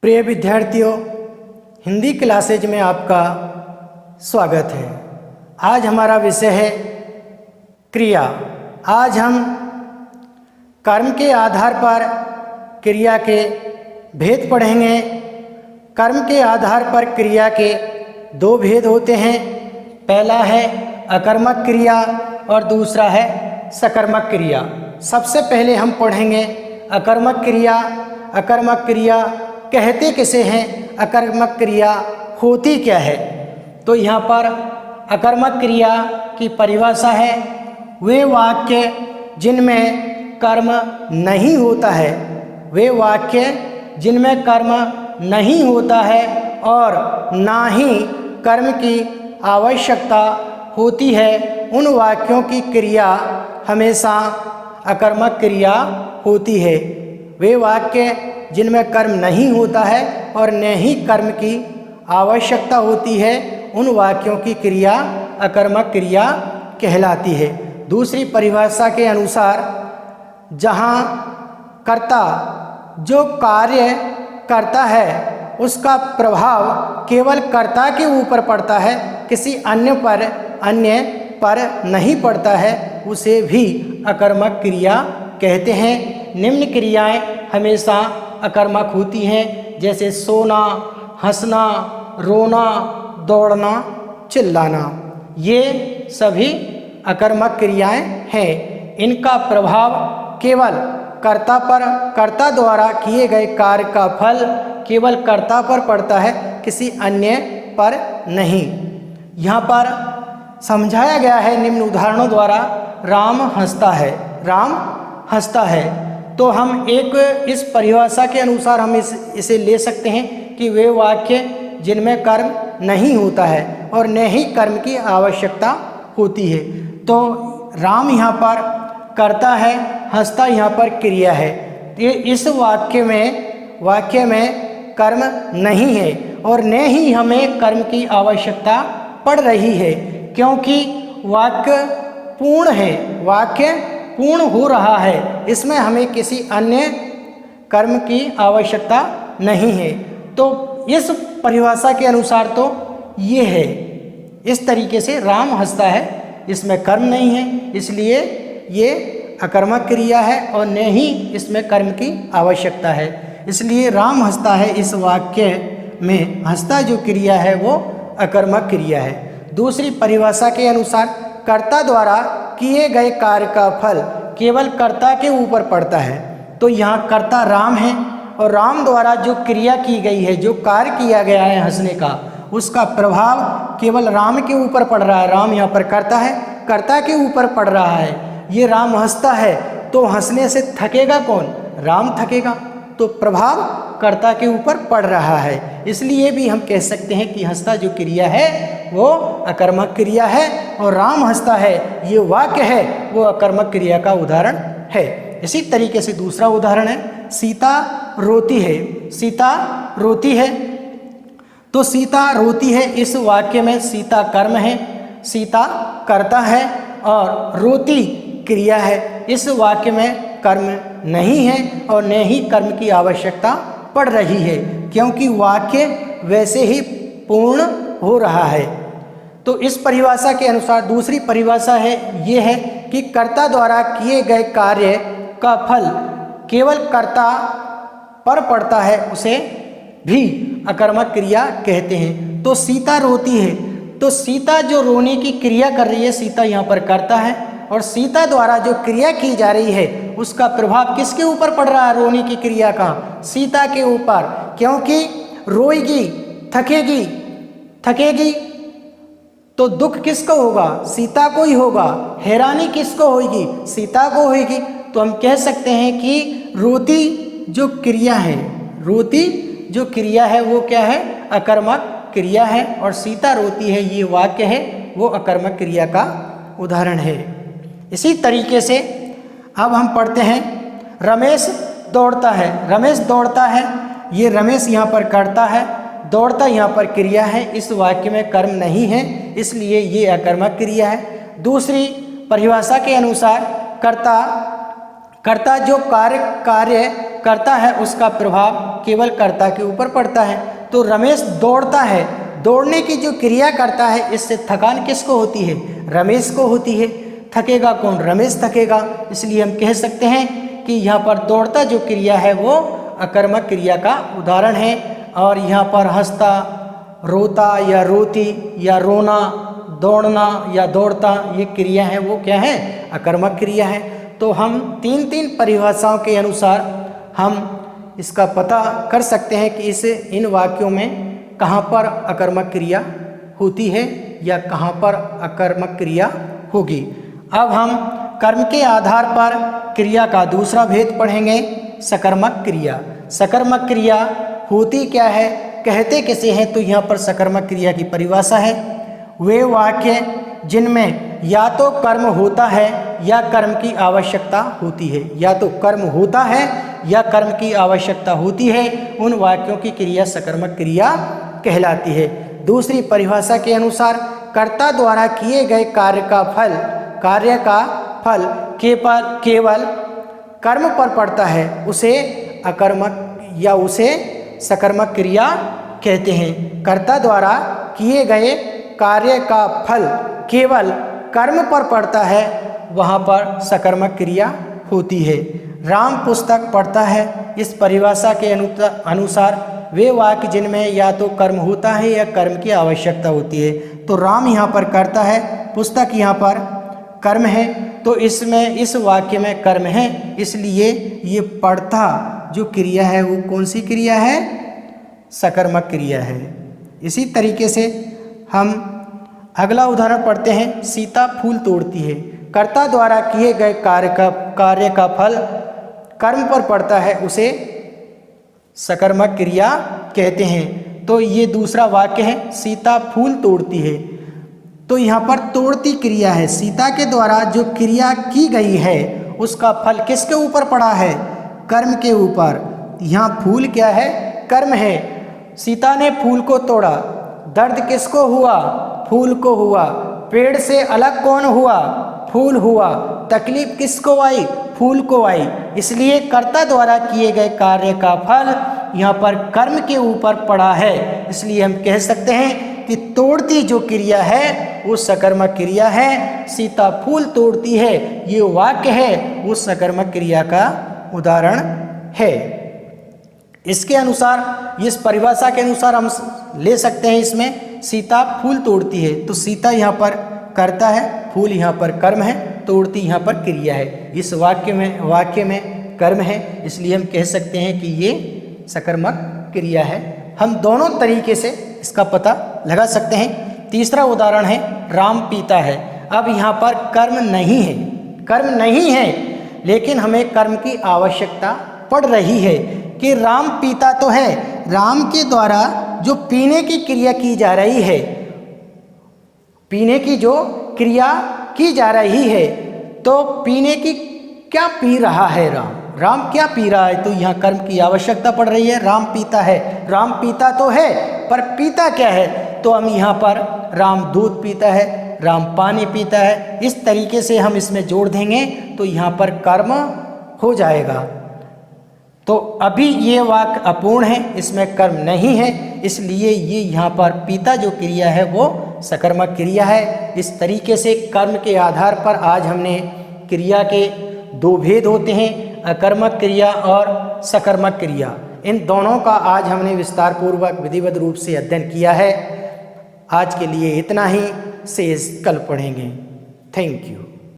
प्रिय विद्यार्थियों, हिंदी क्लासेज में आपका स्वागत है। आज हमारा विषय है क्रिया। आज हम कर्म के आधार पर क्रिया के भेद पढ़ेंगे। कर्म के आधार पर क्रिया के दो भेद होते हैं। पहला है अकर्मक क्रिया और दूसरा है सकर्मक क्रिया। सबसे पहले हम पढ़ेंगे अकर्मक क्रिया। अकर्मक क्रिया कहते किसे हैं, अकर्मक क्रिया होती क्या है। तो यहाँ पर अकर्मक क्रिया की परिभाषा है वे वाक्य जिनमें कर्म नहीं होता है, वे वाक्य जिनमें कर्म नहीं होता है और ना ही कर्म की आवश्यकता होती है, उन वाक्यों की क्रिया हमेशा अकर्मक क्रिया होती है। वे वाक्य जिनमें कर्म नहीं होता है और न ही कर्म की आवश्यकता होती है, उन वाक्यों की क्रिया अकर्मक क्रिया कहलाती है। दूसरी परिभाषा के अनुसार जहाँ कर्ता जो कार्य करता है उसका प्रभाव केवल कर्ता के ऊपर पड़ता है, किसी अन्य पर नहीं पड़ता है, उसे भी अकर्मक क्रिया कहते हैं। निम्न क्रियाएं हमेशा अकर्मक होती हैं, जैसे सोना, हंसना, रोना, दौड़ना, चिल्लाना। ये सभी अकर्मक क्रियाएं हैं। इनका प्रभाव केवल कर्ता द्वारा किए गए कार्य का फल केवल कर्ता पर पड़ता है, किसी अन्य पर नहीं। यहाँ पर समझाया गया है निम्न उदाहरणों द्वारा। राम हंसता है, राम हंसता है। तो हम इस परिभाषा के अनुसार हम इसे ले सकते हैं कि वे वाक्य जिनमें कर्म नहीं होता है और न ही कर्म की आवश्यकता होती है। तो राम यहाँ पर कर्ता है, हंसता यहाँ पर क्रिया है। इस वाक्य में कर्म नहीं है और न ही हमें कर्म की आवश्यकता पड़ रही है, क्योंकि वाक्य पूर्ण है, वाक्य पूर्ण हो रहा है, इसमें हमें किसी अन्य कर्म की आवश्यकता नहीं है। तो इस परिभाषा के अनुसार तो ये है, इस तरीके से राम हंसता है, इसमें कर्म नहीं है, इसलिए ये अकर्मक क्रिया है और न ही इसमें कर्म की आवश्यकता है। इसलिए राम हंसता है, इस वाक्य में हंसता जो क्रिया है वो अकर्मक क्रिया है। दूसरी परिभाषा के अनुसार कर्ता द्वारा किए गए कार्य का फल केवल कर्ता के ऊपर पड़ता है। तो यहाँ कर्ता राम है और राम द्वारा जो क्रिया की गई है, जो कार्य किया गया है हंसने का, उसका प्रभाव केवल राम के ऊपर पड़ रहा है। राम यहाँ पर कर्ता है, कर्ता के ऊपर पड़ रहा है। ये राम हंसता है तो हंसने से थकेगा कौन? राम थकेगा। तो प्रभाव कर्ता के ऊपर पड़ रहा है। इसलिए भी हम कह सकते हैं कि हंसता जो क्रिया है वो अकर्मक क्रिया है और राम हंसता है ये वाक्य है वो अकर्मक क्रिया का उदाहरण है। इसी तरीके से दूसरा उदाहरण है सीता रोती है। सीता रोती है, तो सीता रोती है, इस वाक्य में सीता कर्म है, सीता कर्ता है और रोती क्रिया है। इस वाक्य में कर्म नहीं है और न ही कर्म की आवश्यकता पड़ रही है, क्योंकि वाक्य वैसे ही पूर्ण हो रहा है। तो इस परिभाषा के अनुसार दूसरी परिभाषा है ये है कि कर्ता द्वारा किए गए कार्य का फल केवल कर्ता पर पड़ता है, उसे भी अकर्मक क्रिया कहते हैं। तो सीता रोती है, तो सीता जो रोने की क्रिया कर रही है, सीता यहाँ पर कर्ता है और सीता द्वारा जो क्रिया की जा रही है उसका प्रभाव किसके ऊपर पड़ रहा है? रोने की क्रिया का सीता के ऊपर, क्योंकि रोएगी, थकेगी तो दुख किसको होगा? सीता को ही होगा। हैरानी किसको होगी? सीता को होगी। तो हम कह सकते हैं कि रोती जो क्रिया है वो क्या है? अकर्मक क्रिया है और सीता रोती है ये वाक्य है वो अकर्मक क्रिया का उदाहरण है। इसी तरीके से अब हम पढ़ते हैं रमेश दौड़ता है। रमेश दौड़ता है, ये रमेश यहाँ पर कर्ता है, दौड़ता यहाँ पर क्रिया है। इस वाक्य में कर्म नहीं है, इसलिए ये अकर्मक क्रिया है। दूसरी परिभाषा के अनुसार कर्ता जो कार्य करता है उसका प्रभाव केवल कर्ता के ऊपर पड़ता है। तो रमेश दौड़ता है, दौड़ने की जो क्रिया करता है इससे थकान किसको होती है? रमेश को होती है। थकेगा कौन? रमेश थकेगा। इसलिए हम कह सकते हैं कि यहाँ पर दौड़ता जो क्रिया है वो अकर्मक क्रिया का उदाहरण है। और यहाँ पर हंसता, रोता या रोती या रोना, दौड़ना या दौड़ता, ये क्रिया है वो क्या है? अकर्मक क्रिया है। तो हम तीन परिभाषाओं के अनुसार हम इसका पता कर सकते हैं कि इन वाक्यों में कहाँ पर अकर्मक क्रिया होती है या कहाँ पर अकर्मक क्रिया होगी। अब हम कर्म के आधार पर क्रिया का दूसरा भेद पढ़ेंगे, सकर्मक क्रिया। सकर्मक क्रिया होती क्या है, कहते किसे हैं? तो यहाँ पर सकर्मक क्रिया की परिभाषा है, वे वाक्य जिनमें या तो कर्म होता है या कर्म की आवश्यकता होती है। या तो कर्म होता है या कर्म की आवश्यकता होती है, उन वाक्यों की क्रिया सकर्मक क्रिया कहलाती है। दूसरी परिभाषा के अनुसार कर्ता द्वारा किए गए कार्य का फल केवल कर्म पर पड़ता है, उसे अकर्मक या उसे सकर्मक क्रिया कहते हैं। कर्ता द्वारा किए गए कार्य का फल केवल कर्म पर पड़ता है, वहाँ पर सकर्मक क्रिया होती है। राम पुस्तक पढ़ता है, इस परिभाषा के अनुसार वे वाक्य जिनमें या तो कर्म होता है या कर्म की आवश्यकता होती है। तो राम यहाँ पर करता है, पुस्तक यहाँ पर कर्म है, तो इस वाक्य में कर्म है, इसलिए ये पढ़ता जो क्रिया है वो कौन सी क्रिया है? सकर्मक क्रिया है। इसी तरीके से हम अगला उदाहरण पढ़ते हैं, सीता फूल तोड़ती है। कर्ता द्वारा किए गए कार्य का फल कर्म पर पड़ता है, उसे सकर्मक क्रिया कहते हैं। तो ये दूसरा वाक्य है, सीता फूल तोड़ती है। तो यहाँ पर तोड़ती क्रिया है, सीता के द्वारा जो क्रिया की गई है उसका फल किसके ऊपर पड़ा है? कर्म के ऊपर। यहाँ फूल क्या है? कर्म है। सीता ने फूल को तोड़ा, दर्द किसको हुआ? फूल को हुआ। पेड़ से अलग कौन हुआ? फूल हुआ। तकलीफ किसको आई? फूल को आई। इसलिए कर्ता द्वारा किए गए कार्य का फल यहाँ पर कर्म के ऊपर पड़ा है, इसलिए हम कह सकते हैं कि तोड़ती जो क्रिया है वो सकर्मक क्रिया है। सीता फूल तोड़ती है, ये वाक्य है वो सकर्मक क्रिया का उदाहरण है। इसके अनुसार, इस परिभाषा के अनुसार हम ले सकते हैं इसमें सीता फूल तोड़ती है, तो सीता यहाँ पर कर्ता है, फूल यहाँ पर कर्म है, तोड़ती यहाँ पर क्रिया है। इस वाक्य में कर्म है, इसलिए हम कह सकते हैं कि ये सकर्मक क्रिया है। हम दोनों तरीके से इसका पता लगा सकते हैं। तीसरा उदाहरण है, राम पीता है। अब यहाँ पर कर्म नहीं है, लेकिन हमें कर्म की आवश्यकता पड़ रही है कि राम पीता तो है, राम के द्वारा जो पीने की क्रिया की जा रही है, पीने की जो क्रिया की जा रही है, तो पीने की क्या पी रहा है राम क्या पी रहा है? तो यहाँ कर्म की आवश्यकता पड़ रही है। राम पीता है, राम पीता तो है पर पीता क्या है? तो हम यहाँ पर राम दूध पीता है, राम पानी पीता है, इस तरीके से हम इसमें जोड़ देंगे तो यहाँ पर कर्म हो जाएगा। तो अभी ये वाक्य अपूर्ण है, इसमें कर्म नहीं है, इसलिए ये यहाँ पर पीता जो क्रिया है वो सकर्मक क्रिया है। इस तरीके से कर्म के आधार पर आज हमने क्रिया के दो भेद होते हैं, अकर्मक क्रिया और सकर्मक क्रिया। इन दोनों का आज हमने विस्तार पूर्वक विधिवत रूप से अध्ययन किया है। आज के लिए इतना ही, शेष कल पढ़ेंगे। Thank you.